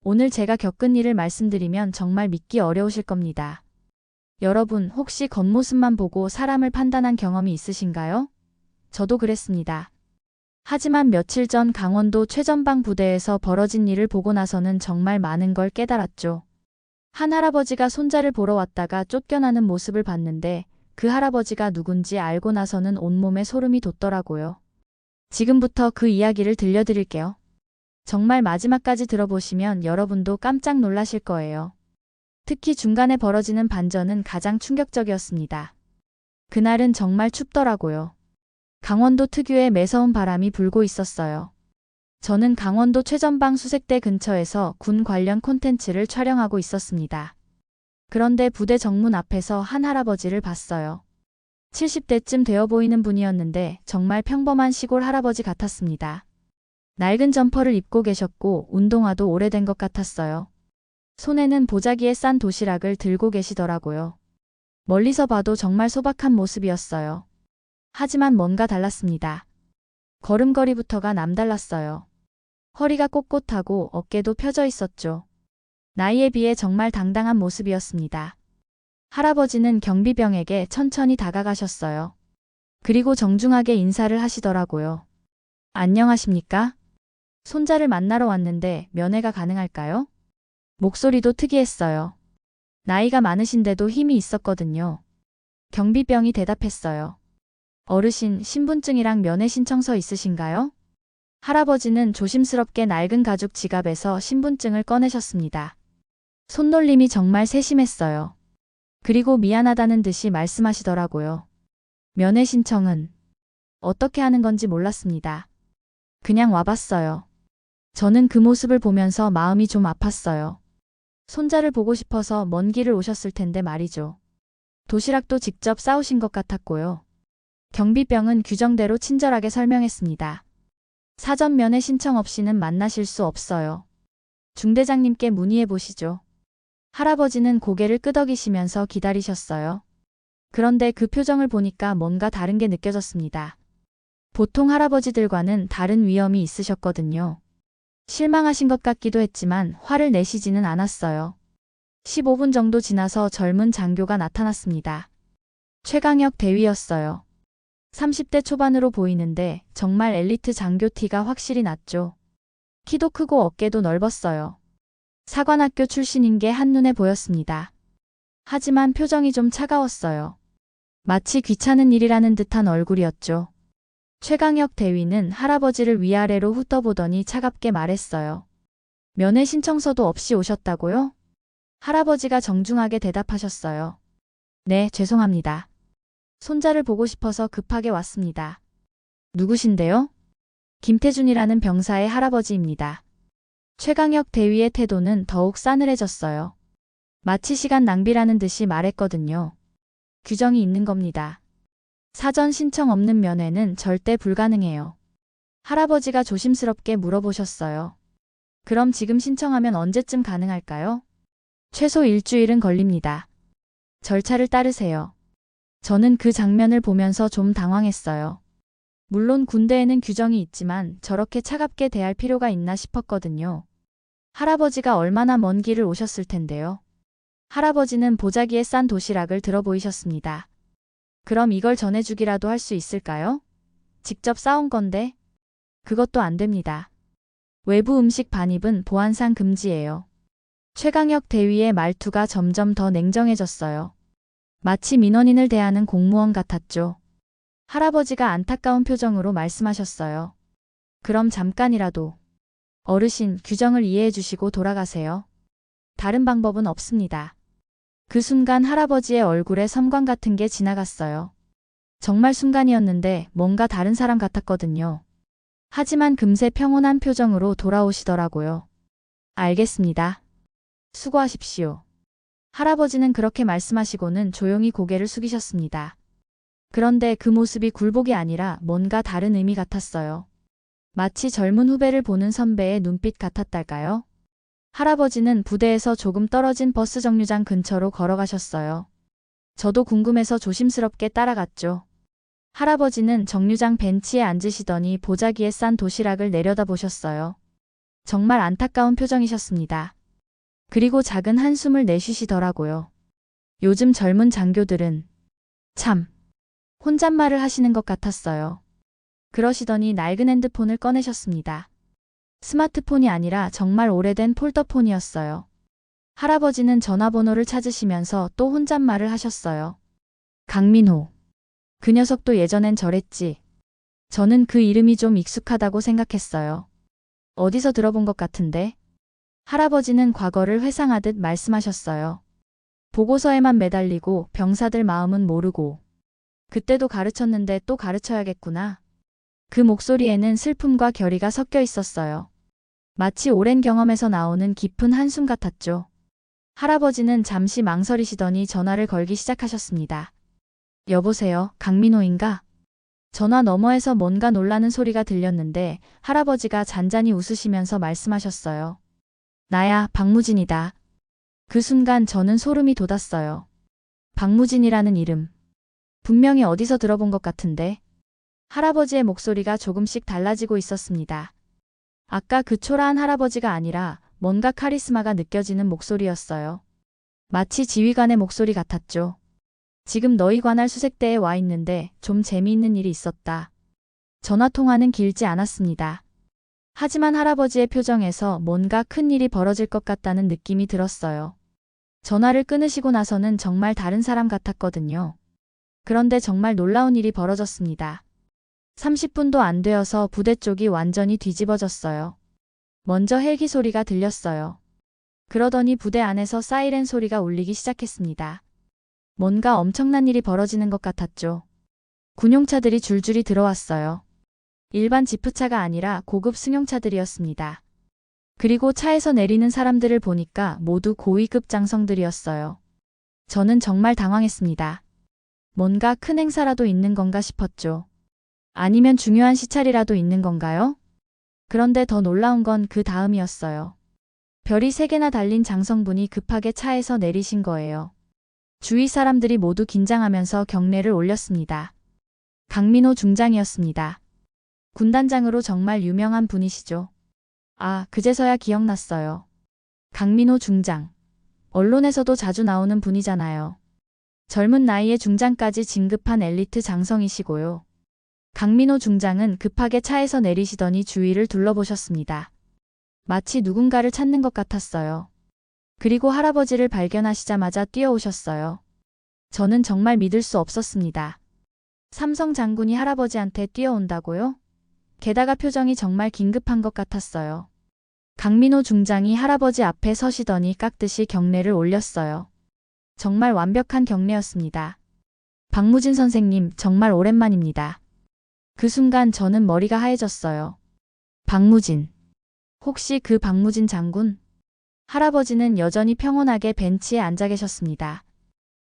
오늘 제가 겪은 일을 말씀드리면 정말 믿기 어려우실 겁니다. 여러분, 혹시 겉모습만 보고 사람을 판단한 경험이 있으신가요? 저도 그랬습니다. 하지만 며칠 전 강원도 최전방 부대에서 벌어진 일을 보고 나서는 정말 많은 걸 깨달았죠. 한 할아버지가 손자를 보러 왔다가 쫓겨나는 모습을 봤는데 그 할아버지가 누군지 알고 나서는 온몸에 소름이 돋더라고요. 지금부터 그 이야기를 들려드릴게요. 정말 마지막까지 들어보시면 여러분도 깜짝 놀라실 거예요. 특히 중간에 벌어지는 반전은 가장 충격적이었습니다. 그날은 정말 춥더라고요. 강원도 특유의 매서운 바람이 불고 있었어요. 저는 강원도 최전방 수색대 근처에서 군 관련 콘텐츠를 촬영하고 있었습니다. 그런데 부대 정문 앞에서 한 할아버지를 봤어요. 70대쯤 되어 보이는 분이었는데 정말 평범한 시골 할아버지 같았습니다. 낡은 점퍼를 입고 계셨고 운동화도 오래된 것 같았어요. 손에는 보자기에 싼 도시락을 들고 계시더라고요. 멀리서 봐도 정말 소박한 모습이었어요. 하지만 뭔가 달랐습니다. 걸음걸이부터가 남달랐어요. 허리가 꼿꼿하고 어깨도 펴져 있었죠. 나이에 비해 정말 당당한 모습이었습니다. 할아버지는 경비병에게 천천히 다가가셨어요. 그리고 정중하게 인사를 하시더라고요. 안녕하십니까? 손자를 만나러 왔는데 면회가 가능할까요? 목소리도 특이했어요. 나이가 많으신데도 힘이 있었거든요. 경비병이 대답했어요. 어르신, 신분증이랑 면회 신청서 있으신가요? 할아버지는 조심스럽게 낡은 가죽 지갑에서 신분증을 꺼내셨습니다. 손놀림이 정말 세심했어요. 그리고 미안하다는 듯이 말씀하시더라고요. 면회 신청은 어떻게 하는 건지 몰랐습니다. 그냥 와봤어요. 저는 그 모습을 보면서 마음이 좀 아팠어요. 손자를 보고 싶어서 먼 길을 오셨을 텐데 말이죠. 도시락도 직접 싸우신 것 같았고요. 경비병은 규정대로 친절하게 설명했습니다. 사전 면회 신청 없이는 만나실 수 없어요. 중대장님께 문의해 보시죠. 할아버지는 고개를 끄덕이시면서 기다리셨어요. 그런데 그 표정을 보니까 뭔가 다른 게 느껴졌습니다. 보통 할아버지들과는 다른 위험이 있으셨거든요. 실망하신 것 같기도 했지만 화를 내시지는 않았어요. 15분 정도 지나서 젊은 장교가 나타났습니다. 최강혁 대위였어요. 30대 초반으로 보이는데 정말 엘리트 장교 티가 확실히 났죠. 키도 크고 어깨도 넓었어요. 사관학교 출신인 게 한눈에 보였습니다. 하지만 표정이 좀 차가웠어요. 마치 귀찮은 일이라는 듯한 얼굴이었죠. 최강혁 대위는 할아버지를 위아래로 훑어보더니 차갑게 말했어요. 면회 신청서도 없이 오셨다고요? 할아버지가 정중하게 대답하셨어요. 네, 죄송합니다. 손자를 보고 싶어서 급하게 왔습니다. 누구신데요? 김태준이라는 병사의 할아버지입니다. 최강혁 대위의 태도는 더욱 싸늘해졌어요. 마치 시간 낭비라는 듯이 말했거든요. 규정이 있는 겁니다. 사전 신청 없는 면회는 절대 불가능해요. 할아버지가 조심스럽게 물어보셨어요. 그럼 지금 신청하면 언제쯤 가능할까요? 최소 일주일은 걸립니다. 절차를 따르세요. 저는 그 장면을 보면서 좀 당황했어요. 물론 군대에는 규정이 있지만 저렇게 차갑게 대할 필요가 있나 싶었거든요. 할아버지가 얼마나 먼 길을 오셨을 텐데요. 할아버지는 보자기에 싼 도시락을 들어 보이셨습니다. 그럼 이걸 전해주기라도 할 수 있을까요? 직접 싸온 건데. 그것도 안 됩니다. 외부 음식 반입은 보안상 금지예요. 최강혁 대위의 말투가 점점 더 냉정해졌어요. 마치 민원인을 대하는 공무원 같았죠. 할아버지가 안타까운 표정으로 말씀하셨어요. 그럼 잠깐이라도. 어르신, 규정을 이해해 주시고 돌아가세요. 다른 방법은 없습니다. 그 순간 할아버지의 얼굴에 섬광 같은 게 지나갔어요. 정말 순간이었는데 뭔가 다른 사람 같았거든요. 하지만 금세 평온한 표정으로 돌아오시더라고요. 알겠습니다. 수고하십시오. 할아버지는 그렇게 말씀하시고는 조용히 고개를 숙이셨습니다. 그런데 그 모습이 굴복이 아니라 뭔가 다른 의미 같았어요. 마치 젊은 후배를 보는 선배의 눈빛 같았달까요? 할아버지는 부대에서 조금 떨어진 버스 정류장 근처로 걸어가셨어요. 저도 궁금해서 조심스럽게 따라갔죠. 할아버지는 정류장 벤치에 앉으시더니 보자기에 싼 도시락을 내려다보셨어요. 정말 안타까운 표정이셨습니다. 그리고 작은 한숨을 내쉬시더라고요. 요즘 젊은 장교들은 참 혼잣말을 하시는 것 같았어요. 그러시더니 낡은 핸드폰을 꺼내셨습니다. 스마트폰이 아니라 정말 오래된 폴더폰이었어요. 할아버지는 전화번호를 찾으시면서 또 혼잣말을 하셨어요. 강민호. 그 녀석도 예전엔 저랬지. 저는 그 이름이 좀 익숙하다고 생각했어요. 어디서 들어본 것 같은데? 할아버지는 과거를 회상하듯 말씀하셨어요. 보고서에만 매달리고 병사들 마음은 모르고. 그때도 가르쳤는데 또 가르쳐야겠구나. 그 목소리에는 슬픔과 결의가 섞여 있었어요. 마치 오랜 경험에서 나오는 깊은 한숨 같았죠. 할아버지는 잠시 망설이시더니 전화를 걸기 시작하셨습니다. 여보세요, 강민호인가? 전화 너머에서 뭔가 놀라는 소리가 들렸는데 할아버지가 잔잔히 웃으시면서 말씀하셨어요. 나야, 박무진이다. 그 순간 저는 소름이 돋았어요. 박무진이라는 이름. 분명히 어디서 들어본 것 같은데. 할아버지의 목소리가 조금씩 달라지고 있었습니다. 아까 그 초라한 할아버지가 아니라 뭔가 카리스마가 느껴지는 목소리였어요. 마치 지휘관의 목소리 같았죠. 지금 너희 관할 수색대에 와 있는데 좀 재미있는 일이 있었다. 전화통화는 길지 않았습니다. 하지만 할아버지의 표정에서 뭔가 큰 일이 벌어질 것 같다는 느낌이 들었어요. 전화를 끊으시고 나서는 정말 다른 사람 같았거든요. 그런데 정말 놀라운 일이 벌어졌습니다. 30분도 안 되어서 부대 쪽이 완전히 뒤집어졌어요. 먼저 헬기 소리가 들렸어요. 그러더니 부대 안에서 사이렌 소리가 울리기 시작했습니다. 뭔가 엄청난 일이 벌어지는 것 같았죠. 군용차들이 줄줄이 들어왔어요. 일반 지프차가 아니라 고급 승용차들이었습니다. 그리고 차에서 내리는 사람들을 보니까 모두 고위급 장성들이었어요. 저는 정말 당황했습니다. 뭔가 큰 행사라도 있는 건가 싶었죠. 아니면 중요한 시찰이라도 있는 건가요? 그런데 더 놀라운 건 그 다음이었어요. 별이 3개나 달린 장성분이 급하게 차에서 내리신 거예요. 주위 사람들이 모두 긴장하면서 경례를 올렸습니다. 강민호 중장이었습니다. 군단장으로 정말 유명한 분이시죠. 아, 그제서야 기억났어요. 강민호 중장. 언론에서도 자주 나오는 분이잖아요. 젊은 나이에 중장까지 진급한 엘리트 장성이시고요. 강민호 중장은 급하게 차에서 내리시더니 주위를 둘러보셨습니다. 마치 누군가를 찾는 것 같았어요. 그리고 할아버지를 발견하시자마자 뛰어오셨어요. 저는 정말 믿을 수 없었습니다. 삼성 장군이 할아버지한테 뛰어온다고요? 게다가 표정이 정말 긴급한 것 같았어요. 강민호 중장이 할아버지 앞에 서시더니 깍듯이 경례를 올렸어요. 정말 완벽한 경례였습니다. 박무진 선생님, 정말 오랜만입니다. 그 순간 저는 머리가 하얘졌어요. 박무진. 혹시 그 박무진 장군? 할아버지는 여전히 평온하게 벤치에 앉아 계셨습니다.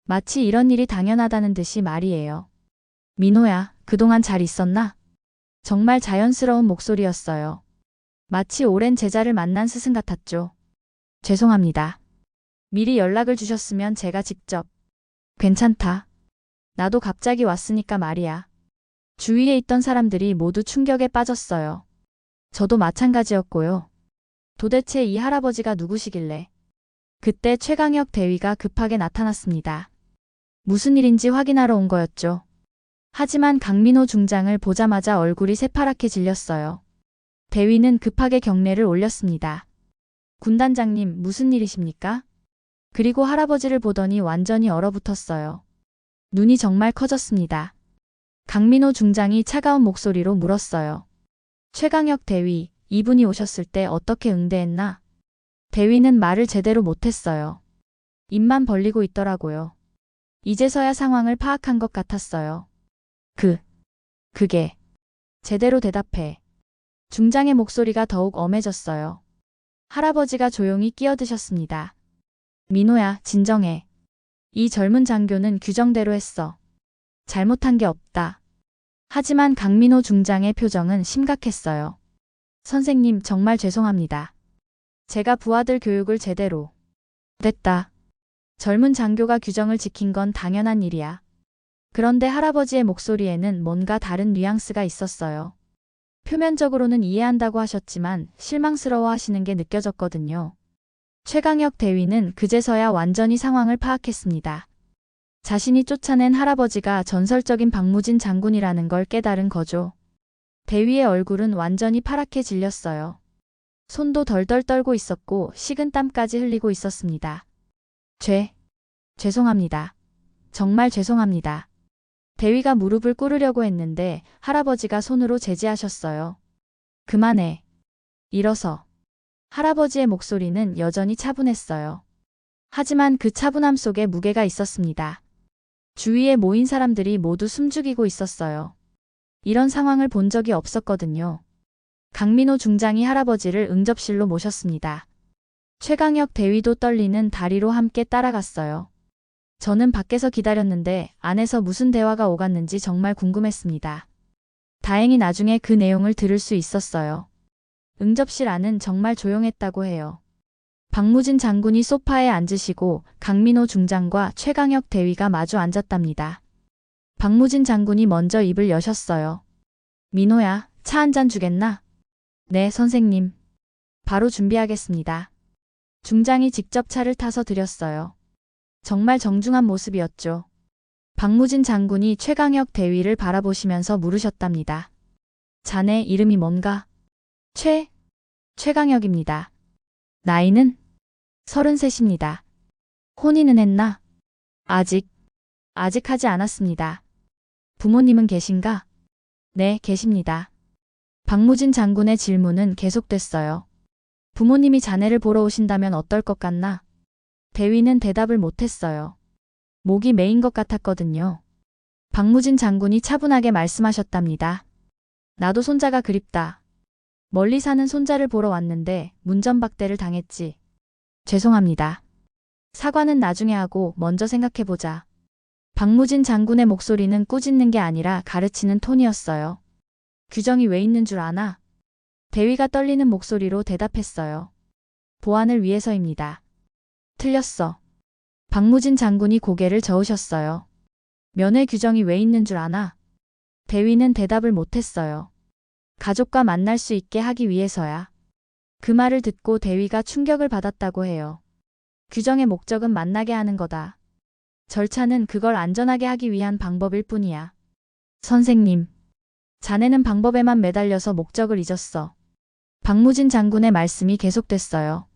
마치 이런 일이 당연하다는 듯이 말이에요. 민호야, 그동안 잘 있었나? 정말 자연스러운 목소리였어요. 마치 오랜 제자를 만난 스승 같았죠. 죄송합니다. 미리 연락을 주셨으면 제가 직접. 괜찮다. 나도 갑자기 왔으니까 말이야. 주위에 있던 사람들이 모두 충격에 빠졌어요. 저도 마찬가지였고요. 도대체 이 할아버지가 누구시길래. 그때 최강혁 대위가 급하게 나타났습니다. 무슨 일인지 확인하러 온 거였죠. 하지만 강민호 중장을 보자마자 얼굴이 새파랗게 질렸어요. 대위는 급하게 경례를 올렸습니다. 군단장님, 무슨 일이십니까? 그리고 할아버지를 보더니 완전히 얼어붙었어요. 눈이 정말 커졌습니다. 강민호 중장이 차가운 목소리로 물었어요. 최강혁 대위, 이분이 오셨을 때 어떻게 응대했나? 대위는 말을 제대로 못했어요. 입만 벌리고 있더라고요. 이제서야 상황을 파악한 것 같았어요. 그게. 제대로 대답해. 중장의 목소리가 더욱 엄해졌어요. 할아버지가 조용히 끼어드셨습니다. 민호야, 진정해. 이 젊은 장교는 규정대로 했어. 잘못한 게 없다. 하지만 강민호 중장의 표정은 심각했어요. 선생님, 정말 죄송합니다. 제가 부하들 교육을 제대로. 됐다. 젊은 장교가 규정을 지킨 건 당연한 일이야. 그런데 할아버지의 목소리에는 뭔가 다른 뉘앙스가 있었어요. 표면적으로는 이해한다고 하셨지만 실망스러워 하시는 게 느껴졌거든요. 최강혁 대위는 그제서야 완전히 상황을 파악했습니다. 자신이 쫓아낸 할아버지가 전설적인 박무진 장군이라는 걸 깨달은 거죠. 대위의 얼굴은 완전히 파랗게 질렸어요. 손도 덜덜 떨고 있었고 식은땀까지 흘리고 있었습니다. 죄송합니다. 정말 죄송합니다. 대위가 무릎을 꿇으려고 했는데 할아버지가 손으로 제지하셨어요. 그만해. 일어서. 할아버지의 목소리는 여전히 차분했어요. 하지만 그 차분함 속에 무게가 있었습니다. 주위에 모인 사람들이 모두 숨죽이고 있었어요. 이런 상황을 본 적이 없었거든요. 강민호 중장이 할아버지를 응접실로 모셨습니다. 최강혁 대위도 떨리는 다리로 함께 따라갔어요. 저는 밖에서 기다렸는데 안에서 무슨 대화가 오갔는지 정말 궁금했습니다. 다행히 나중에 그 내용을 들을 수 있었어요. 응접실 안은 정말 조용했다고 해요. 박무진 장군이 소파에 앉으시고 강민호 중장과 최강혁 대위가 마주 앉았답니다. 박무진 장군이 먼저 입을 여셨어요. 민호야, 차 한 잔 주겠나? 네, 선생님. 바로 준비하겠습니다. 중장이 직접 차를 타서 드렸어요. 정말 정중한 모습이었죠. 박무진 장군이 최강혁 대위를 바라보시면서 물으셨답니다. 자네 이름이 뭔가? 최강혁입니다. 나이는? 33입니다. 혼인은 했나? 아직 하지 않았습니다. 부모님은 계신가? 네, 계십니다. 박무진 장군의 질문은 계속됐어요. 부모님이 자네를 보러 오신다면 어떨 것 같나? 대위는 대답을 못했어요. 목이 메인 것 같았거든요. 박무진 장군이 차분하게 말씀하셨답니다. 나도 손자가 그립다. 멀리 사는 손자를 보러 왔는데 문전박대를 당했지. 죄송합니다. 사과는 나중에 하고 먼저 생각해보자. 박무진 장군의 목소리는 꾸짖는 게 아니라 가르치는 톤이었어요. 규정이 왜 있는 줄 아나? 대위가 떨리는 목소리로 대답했어요. 보안을 위해서입니다. 틀렸어. 박무진 장군이 고개를 저으셨어요. 면회 규정이 왜 있는 줄 아나? 대위는 대답을 못했어요. 가족과 만날 수 있게 하기 위해서야. 그 말을 듣고 대위가 충격을 받았다고 해요. 규정의 목적은 만나게 하는 거다. 절차는 그걸 안전하게 하기 위한 방법일 뿐이야. 선생님, 자네는 방법에만 매달려서 목적을 잊었어. 박무진 장군의 말씀이 계속됐어요.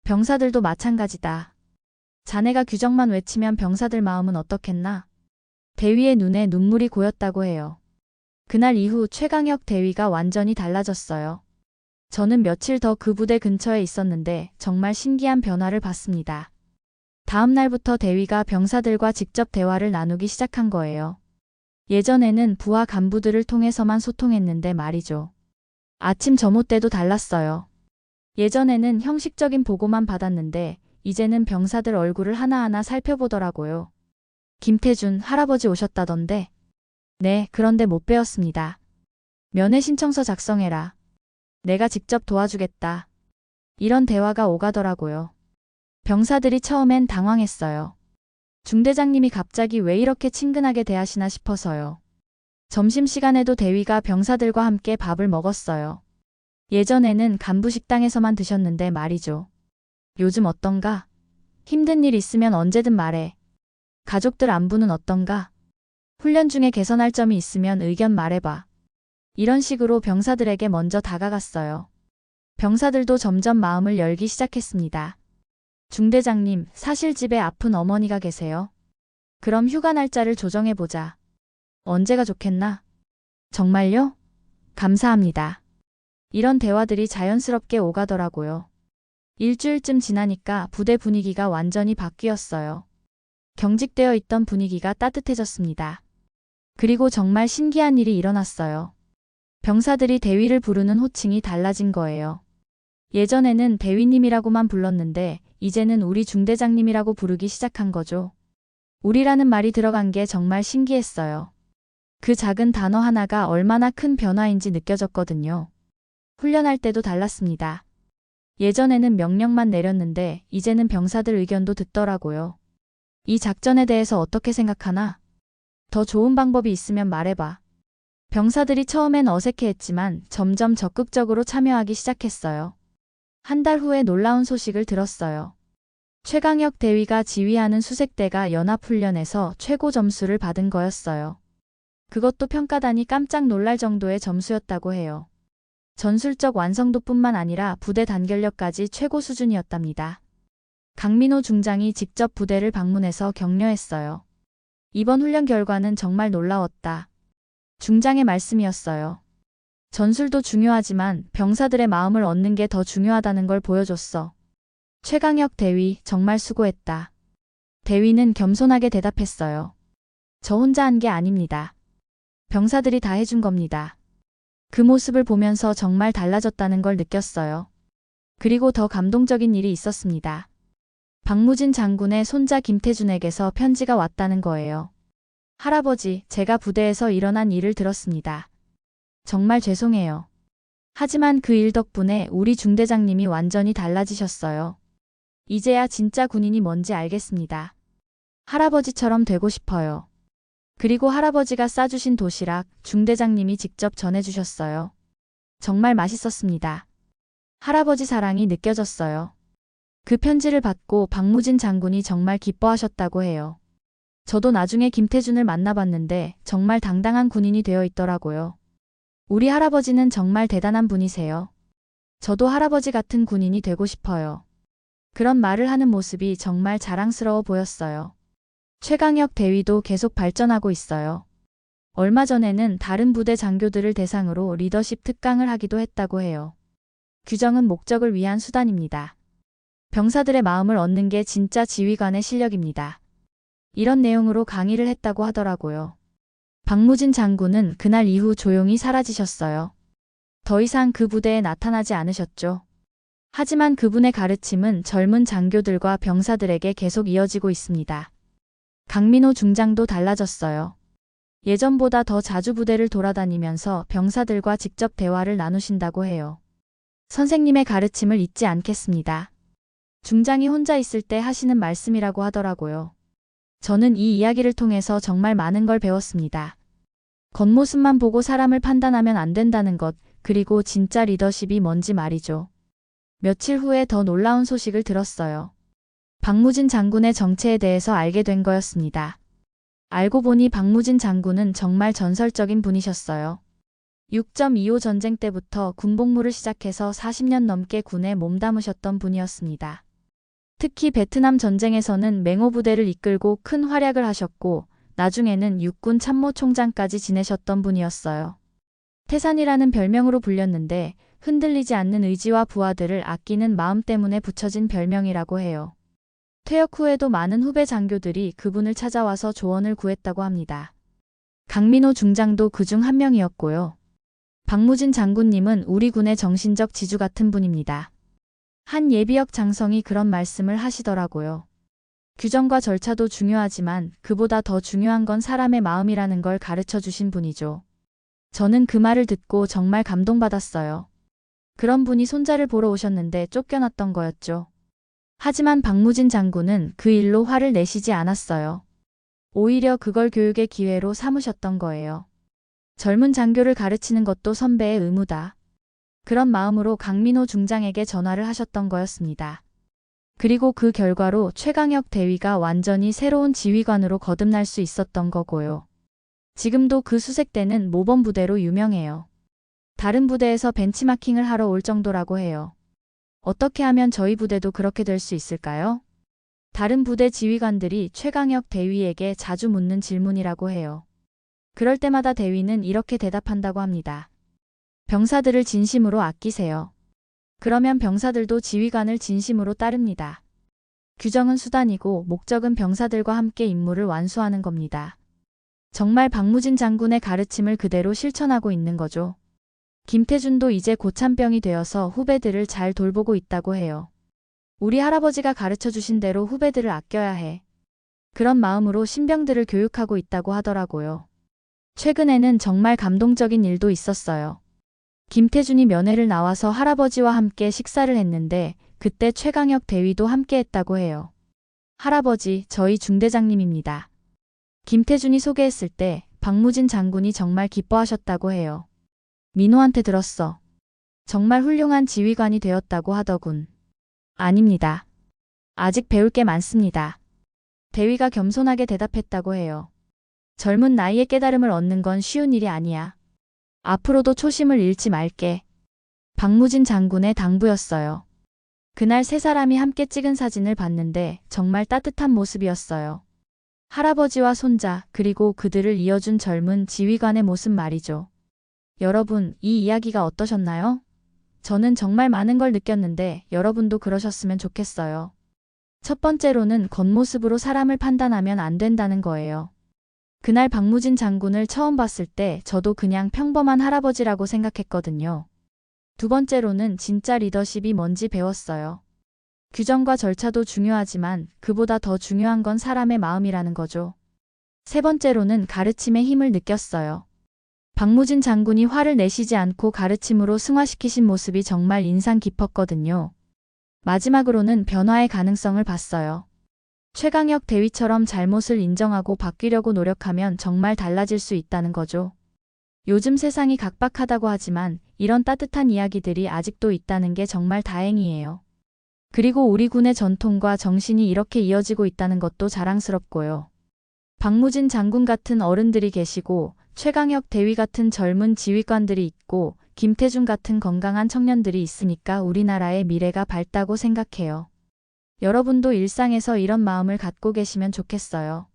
병사들도 마찬가지다. 자네가 규정만 외치면 병사들 마음은 어떻겠나? 대위의 눈에 눈물이 고였다고 해요. 그날 이후 최강혁 대위가 완전히 달라졌어요. 저는 며칠 더 그 부대 근처에 있었는데 정말 신기한 변화를 봤습니다. 다음 날부터 대위가 병사들과 직접 대화를 나누기 시작한 거예요. 예전에는 부하 간부들을 통해서만 소통했는데 말이죠. 아침 점호 때도 달랐어요. 예전에는 형식적인 보고만 받았는데 이제는 병사들 얼굴을 하나하나 살펴보더라고요. 김태준 할아버지 오셨다던데. 네, 그런데 못 뵈었습니다. 면회 신청서 작성해라. 내가 직접 도와주겠다. 이런 대화가 오가더라고요. 병사들이 처음엔 당황했어요. 중대장님이 갑자기 왜 이렇게 친근하게 대하시나 싶어서요. 점심시간에도 대위가 병사들과 함께 밥을 먹었어요. 예전에는 간부 식당에서만 드셨는데 말이죠. 요즘 어떤가? 힘든 일 있으면 언제든 말해. 가족들 안부는 어떤가? 훈련 중에 개선할 점이 있으면 의견 말해봐. 이런 식으로 병사들에게 먼저 다가갔어요. 병사들도 점점 마음을 열기 시작했습니다. 중대장님, 사실 집에 아픈 어머니가 계세요. 그럼 휴가 날짜를 조정해보자. 언제가 좋겠나? 정말요? 감사합니다. 이런 대화들이 자연스럽게 오가더라고요. 일주일쯤 지나니까 부대 분위기가 완전히 바뀌었어요. 경직되어 있던 분위기가 따뜻해졌습니다. 그리고 정말 신기한 일이 일어났어요. 병사들이 대위를 부르는 호칭이 달라진 거예요. 예전에는 대위님이라고만 불렀는데 이제는 우리 중대장님이라고 부르기 시작한 거죠. 우리라는 말이 들어간 게 정말 신기했어요. 그 작은 단어 하나가 얼마나 큰 변화인지 느껴졌거든요. 훈련할 때도 달랐습니다. 예전에는 명령만 내렸는데 이제는 병사들 의견도 듣더라고요. 이 작전에 대해서 어떻게 생각하나? 더 좋은 방법이 있으면 말해봐. 병사들이 처음엔 어색해했지만 점점 적극적으로 참여하기 시작했어요. 한 달 후에 놀라운 소식을 들었어요. 최강혁 대위가 지휘하는 수색대가 연합훈련에서 최고 점수를 받은 거였어요. 그것도 평가단이 깜짝 놀랄 정도의 점수였다고 해요. 전술적 완성도뿐만 아니라 부대 단결력까지 최고 수준이었답니다. 강민호 중장이 직접 부대를 방문해서 격려했어요. 이번 훈련 결과는 정말 놀라웠다. 중장의 말씀이었어요. 전술도 중요하지만 병사들의 마음을 얻는 게 더 중요하다는 걸 보여줬어. 최강혁 대위 정말 수고했다. 대위는 겸손하게 대답했어요. 저 혼자 한 게 아닙니다. 병사들이 다 해준 겁니다. 그 모습을 보면서 정말 달라졌다는 걸 느꼈어요. 그리고 더 감동적인 일이 있었습니다. 박무진 장군의 손자 김태준에게서 편지가 왔다는 거예요. 할아버지, 제가 부대에서 일어난 일을 들었습니다. 정말 죄송해요. 하지만 그 일 덕분에 우리 중대장님이 완전히 달라지셨어요. 이제야 진짜 군인이 뭔지 알겠습니다. 할아버지처럼 되고 싶어요. 그리고 할아버지가 싸주신 도시락 중대장님이 직접 전해주셨어요. 정말 맛있었습니다. 할아버지 사랑이 느껴졌어요. 그 편지를 받고 박무진 장군이 정말 기뻐하셨다고 해요. 저도 나중에 김태준을 만나봤는데 정말 당당한 군인이 되어 있더라고요. 우리 할아버지는 정말 대단한 분이세요. 저도 할아버지 같은 군인이 되고 싶어요. 그런 말을 하는 모습이 정말 자랑스러워 보였어요. 최강혁 대위도 계속 발전하고 있어요. 얼마 전에는 다른 부대 장교들을 대상으로 리더십 특강을 하기도 했다고 해요. 규정은 목적을 위한 수단입니다. 병사들의 마음을 얻는 게 진짜 지휘관의 실력입니다. 이런 내용으로 강의를 했다고 하더라고요. 박무진 장군은 그날 이후 조용히 사라지셨어요. 더 이상 그 부대에 나타나지 않으셨죠. 하지만 그분의 가르침은 젊은 장교들과 병사들에게 계속 이어지고 있습니다. 강민호 중장도 달라졌어요. 예전보다 더 자주 부대를 돌아다니면서 병사들과 직접 대화를 나누신다고 해요. 선생님의 가르침을 잊지 않겠습니다. 중장이 혼자 있을 때 하시는 말씀이라고 하더라고요. 저는 이 이야기를 통해서 정말 많은 걸 배웠습니다. 겉모습만 보고 사람을 판단하면 안 된다는 것, 그리고 진짜 리더십이 뭔지 말이죠. 며칠 후에 더 놀라운 소식을 들었어요. 박무진 장군의 정체에 대해서 알게 된 거였습니다. 알고 보니 박무진 장군은 정말 전설적인 분이셨어요. 6.25 전쟁 때부터 군복무를 시작해서 40년 넘게 군에 몸담으셨던 분이었습니다. 특히 베트남 전쟁에서는 맹호부대를 이끌고 큰 활약을 하셨고 나중에는 육군 참모총장까지 지내셨던 분이었어요. 태산이라는 별명으로 불렸는데 흔들리지 않는 의지와 부하들을 아끼는 마음 때문에 붙여진 별명이라고 해요. 퇴역 후에도 많은 후배 장교들이 그분을 찾아와서 조언을 구했다고 합니다. 강민호 중장도 그중 한 명이었고요. 박무진 장군님은 우리 군의 정신적 지주 같은 분입니다. 한 예비역 장성이 그런 말씀을 하시더라고요. 규정과 절차도 중요하지만 그보다 더 중요한 건 사람의 마음이라는 걸 가르쳐 주신 분이죠. 저는 그 말을 듣고 정말 감동받았어요. 그런 분이 손자를 보러 오셨는데 쫓겨났던 거였죠. 하지만 박무진 장군은 그 일로 화를 내시지 않았어요. 오히려 그걸 교육의 기회로 삼으셨던 거예요. 젊은 장교를 가르치는 것도 선배의 의무다. 그런 마음으로 강민호 중장에게 전화를 하셨던 거였습니다. 그리고 그 결과로 최강혁 대위가 완전히 새로운 지휘관으로 거듭날 수 있었던 거고요. 지금도 그 수색대는 모범 부대로 유명해요. 다른 부대에서 벤치마킹을 하러 올 정도라고 해요. 어떻게 하면 저희 부대도 그렇게 될 수 있을까요? 다른 부대 지휘관들이 최강혁 대위에게 자주 묻는 질문이라고 해요. 그럴 때마다 대위는 이렇게 대답한다고 합니다. 병사들을 진심으로 아끼세요. 그러면 병사들도 지휘관을 진심으로 따릅니다. 규정은 수단이고 목적은 병사들과 함께 임무를 완수하는 겁니다. 정말 박무진 장군의 가르침을 그대로 실천하고 있는 거죠. 김태준도 이제 고참병이 되어서 후배들을 잘 돌보고 있다고 해요. 우리 할아버지가 가르쳐 주신 대로 후배들을 아껴야 해. 그런 마음으로 신병들을 교육하고 있다고 하더라고요. 최근에는 정말 감동적인 일도 있었어요. 김태준이 면회를 나와서 할아버지와 함께 식사를 했는데 그때 최강혁 대위도 함께 했다고 해요. 할아버지, 저희 중대장님입니다. 김태준이 소개했을 때 박무진 장군이 정말 기뻐하셨다고 해요. 민호한테 들었어. 정말 훌륭한 지휘관이 되었다고 하더군. 아닙니다. 아직 배울 게 많습니다. 대위가 겸손하게 대답했다고 해요. 젊은 나이에 깨달음을 얻는 건 쉬운 일이 아니야. 앞으로도 초심을 잃지 말게. 박무진 장군의 당부였어요. 그날 세 사람이 함께 찍은 사진을 봤는데 정말 따뜻한 모습이었어요. 할아버지와 손자, 그리고 그들을 이어준 젊은 지휘관의 모습 말이죠. 여러분, 이 이야기가 어떠셨나요? 저는 정말 많은 걸 느꼈는데 여러분도 그러셨으면 좋겠어요. 첫 번째로는 겉모습으로 사람을 판단하면 안 된다는 거예요. 그날 박무진 장군을 처음 봤을 때 저도 그냥 평범한 할아버지라고 생각했거든요. 두 번째로는 진짜 리더십이 뭔지 배웠어요. 규정과 절차도 중요하지만 그보다 더 중요한 건 사람의 마음이라는 거죠. 세 번째로는 가르침의 힘을 느꼈어요. 박무진 장군이 화를 내시지 않고 가르침으로 승화시키신 모습이 정말 인상 깊었거든요. 마지막으로는 변화의 가능성을 봤어요. 최강혁 대위처럼 잘못을 인정하고 바뀌려고 노력하면 정말 달라질 수 있다는 거죠. 요즘 세상이 각박하다고 하지만 이런 따뜻한 이야기들이 아직도 있다는 게 정말 다행이에요. 그리고 우리 군의 전통과 정신이 이렇게 이어지고 있다는 것도 자랑스럽고요. 박무진 장군 같은 어른들이 계시고 최강혁 대위 같은 젊은 지휘관들이 있고 김태준 같은 건강한 청년들이 있으니까 우리나라의 미래가 밝다고 생각해요. 여러분도 일상에서 이런 마음을 갖고 계시면 좋겠어요.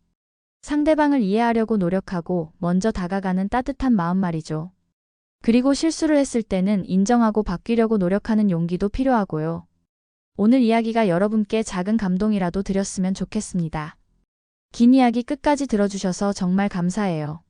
상대방을 이해하려고 노력하고 먼저 다가가는 따뜻한 마음 말이죠. 그리고 실수를 했을 때는 인정하고 바뀌려고 노력하는 용기도 필요하고요. 오늘 이야기가 여러분께 작은 감동이라도 드렸으면 좋겠습니다. 긴 이야기 끝까지 들어주셔서 정말 감사해요.